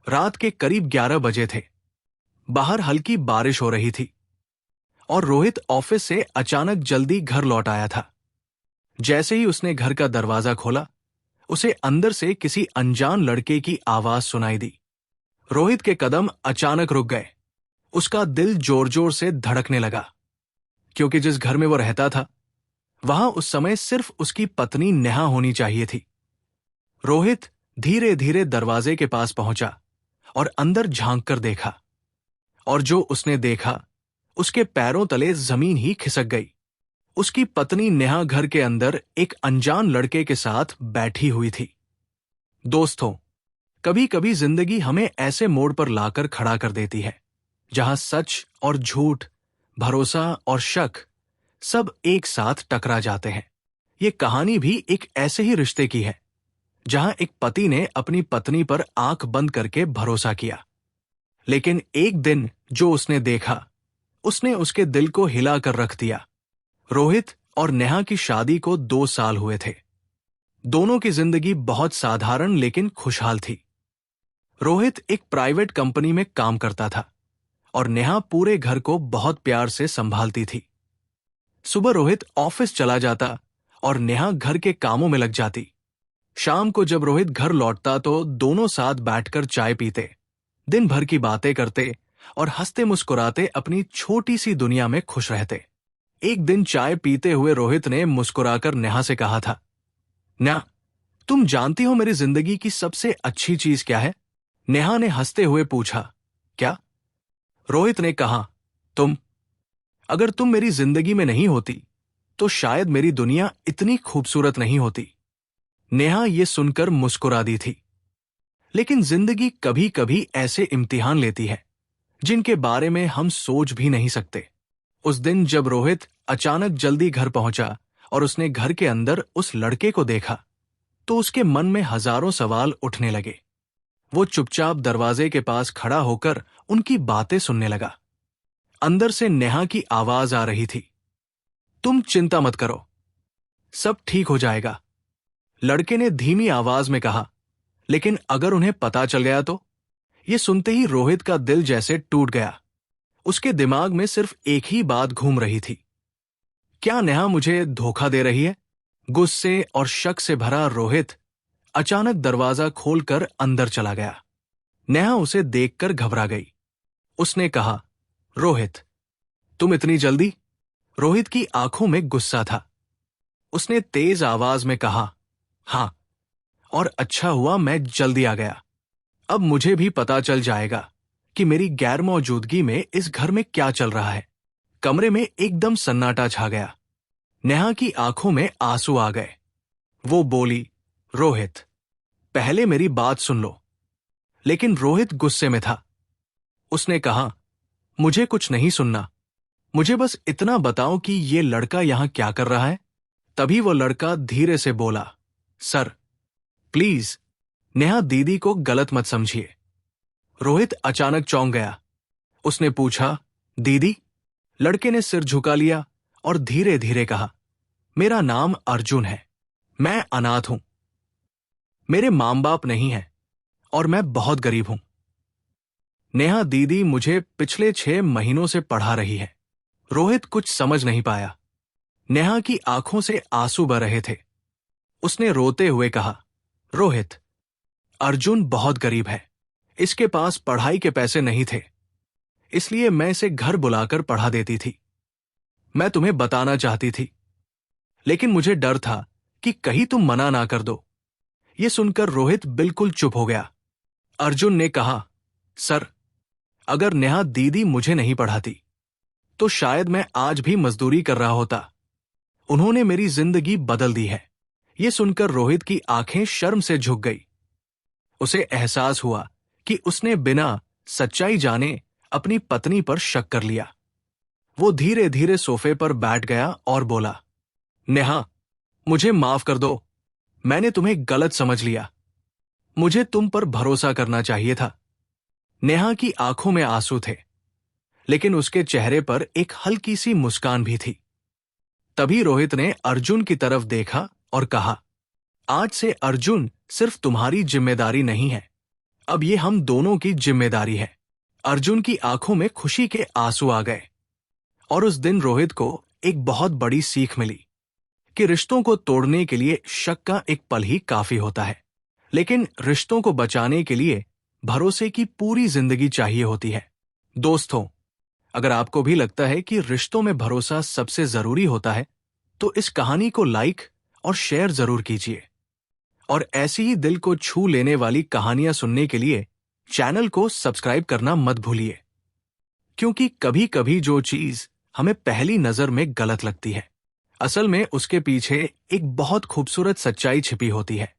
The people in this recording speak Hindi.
रात के करीब 11 बजे थे। बाहर हल्की बारिश हो रही थी और रोहित ऑफिस से अचानक जल्दी घर लौट आया था। जैसे ही उसने घर का दरवाजा खोला, उसे अंदर से किसी अनजान लड़के की आवाज सुनाई दी। रोहित के कदम अचानक रुक गए। उसका दिल जोर जोर से धड़कने लगा, क्योंकि जिस घर में वो रहता था वहां उस समय सिर्फ उसकी पत्नी नेहा होनी चाहिए थी। रोहित धीरे धीरे दरवाजे के पास पहुंचा और अंदर झांक कर देखा, और जो उसने देखा उसके पैरों तले जमीन ही खिसक गई। उसकी पत्नी नेहा घर के अंदर एक अनजान लड़के के साथ बैठी हुई थी। दोस्तों, कभी कभी जिंदगी हमें ऐसे मोड़ पर लाकर खड़ा कर देती है जहां सच और झूठ, भरोसा और शक सब एक साथ टकरा जाते हैं। ये कहानी भी एक ऐसे ही रिश्ते की है जहां एक पति ने अपनी पत्नी पर आंख बंद करके भरोसा किया, लेकिन एक दिन जो उसने देखा उसने उसके दिल को हिला कर रख दिया। रोहित और नेहा की शादी को 2 साल हुए थे। दोनों की जिंदगी बहुत साधारण लेकिन खुशहाल थी। रोहित एक प्राइवेट कंपनी में काम करता था और नेहा पूरे घर को बहुत प्यार से संभालती थी। सुबह रोहित ऑफिस चला जाता और नेहा घर के कामों में लग जाती। शाम को जब रोहित घर लौटता तो दोनों साथ बैठकर चाय पीते, दिन भर की बातें करते और हंसते मुस्कुराते अपनी छोटी सी दुनिया में खुश रहते। एक दिन चाय पीते हुए रोहित ने मुस्कुराकर नेहा से कहा था, नेहा, तुम जानती हो मेरी जिंदगी की सबसे अच्छी चीज क्या है? नेहा ने हंसते हुए पूछा, क्या? रोहित ने कहा, तुम। अगर तुम मेरी जिंदगी में नहीं होती तो शायद मेरी दुनिया इतनी खूबसूरत नहीं होती। नेहा ये सुनकर मुस्कुरा दी थी। लेकिन जिंदगी कभी कभी ऐसे इम्तिहान लेती है जिनके बारे में हम सोच भी नहीं सकते। उस दिन जब रोहित अचानक जल्दी घर पहुंचा और उसने घर के अंदर उस लड़के को देखा तो उसके मन में हजारों सवाल उठने लगे। वो चुपचाप दरवाजे के पास खड़ा होकर उनकी बातें सुनने लगा। अंदर से नेहा की आवाज आ रही थी, तुम चिंता मत करो, सब ठीक हो जाएगा। लड़के ने धीमी आवाज में कहा, लेकिन अगर उन्हें पता चल गया तो? ये सुनते ही रोहित का दिल जैसे टूट गया। उसके दिमाग में सिर्फ एक ही बात घूम रही थी, क्या नेहा मुझे धोखा दे रही है? गुस्से और शक से भरा रोहित अचानक दरवाजा खोलकर अंदर चला गया। नेहा उसे देखकर घबरा गई। उसने कहा, रोहित, तुम इतनी जल्दी? रोहित की आंखों में गुस्सा था। उसने तेज आवाज में कहा, हां, और अच्छा हुआ मैं जल्दी आ गया। अब मुझे भी पता चल जाएगा कि मेरी गैर मौजूदगी में इस घर में क्या चल रहा है। कमरे में एकदम सन्नाटा छा गया। नेहा की आंखों में आंसू आ गए। वो बोली, रोहित, पहले मेरी बात सुन लो। लेकिन रोहित गुस्से में था। उसने कहा, मुझे कुछ नहीं सुनना, मुझे बस इतना बताओ कि ये लड़का यहां क्या कर रहा है। तभी वो लड़का धीरे से बोला, सर, प्लीज, नेहा दीदी को गलत मत समझिए। रोहित अचानक चौंक गया। उसने पूछा, दीदी? लड़के ने सिर झुका लिया और धीरे धीरे कहा, मेरा नाम अर्जुन है, मैं अनाथ हूं, मेरे मां बाप नहीं हैं और मैं बहुत गरीब हूं। नेहा दीदी मुझे पिछले 6 महीनों से पढ़ा रही है। रोहित कुछ समझ नहीं पाया। नेहा की आंखों से आंसू बह रहे थे। उसने रोते हुए कहा, रोहित, अर्जुन बहुत गरीब है, इसके पास पढ़ाई के पैसे नहीं थे, इसलिए मैं इसे घर बुलाकर पढ़ा देती थी। मैं तुम्हें बताना चाहती थी, लेकिन मुझे डर था कि कहीं तुम मना ना कर दो। यह सुनकर रोहित बिल्कुल चुप हो गया। अर्जुन ने कहा, सर, अगर नेहा दीदी मुझे नहीं पढ़ाती तो शायद मैं आज भी मजदूरी कर रहा होता। उन्होंने मेरी जिंदगी बदल दी है। यह सुनकर रोहित की आंखें शर्म से झुक गई। उसे एहसास हुआ कि उसने बिना सच्चाई जाने अपनी पत्नी पर शक कर लिया। वो धीरे धीरे सोफे पर बैठ गया और बोला, नेहा, मुझे माफ कर दो, मैंने तुम्हें गलत समझ लिया। मुझे तुम पर भरोसा करना चाहिए था। नेहा की आंखों में आंसू थे, लेकिन उसके चेहरे पर एक हल्की सी मुस्कान भी थी। तभी रोहित ने अर्जुन की तरफ देखा और कहा, आज से अर्जुन सिर्फ तुम्हारी जिम्मेदारी नहीं है, अब ये हम दोनों की जिम्मेदारी है। अर्जुन की आंखों में खुशी के आंसू आ गए और उस दिन रोहित को एक बहुत बड़ी सीख मिली कि रिश्तों को तोड़ने के लिए शक का एक पल ही काफी होता है, लेकिन रिश्तों को बचाने के लिए भरोसे की पूरी जिंदगी चाहिए होती है। दोस्तों, अगर आपको भी लगता है कि रिश्तों में भरोसा सबसे जरूरी होता है, तो इस कहानी को लाइक और शेयर जरूर कीजिए। और ऐसी ही दिल को छू लेने वाली कहानियां सुनने के लिए चैनल को सब्सक्राइब करना मत भूलिए, क्योंकि कभी कभी जो चीज हमें पहली नजर में गलत लगती है, असल में उसके पीछे एक बहुत खूबसूरत सच्चाई छिपी होती है।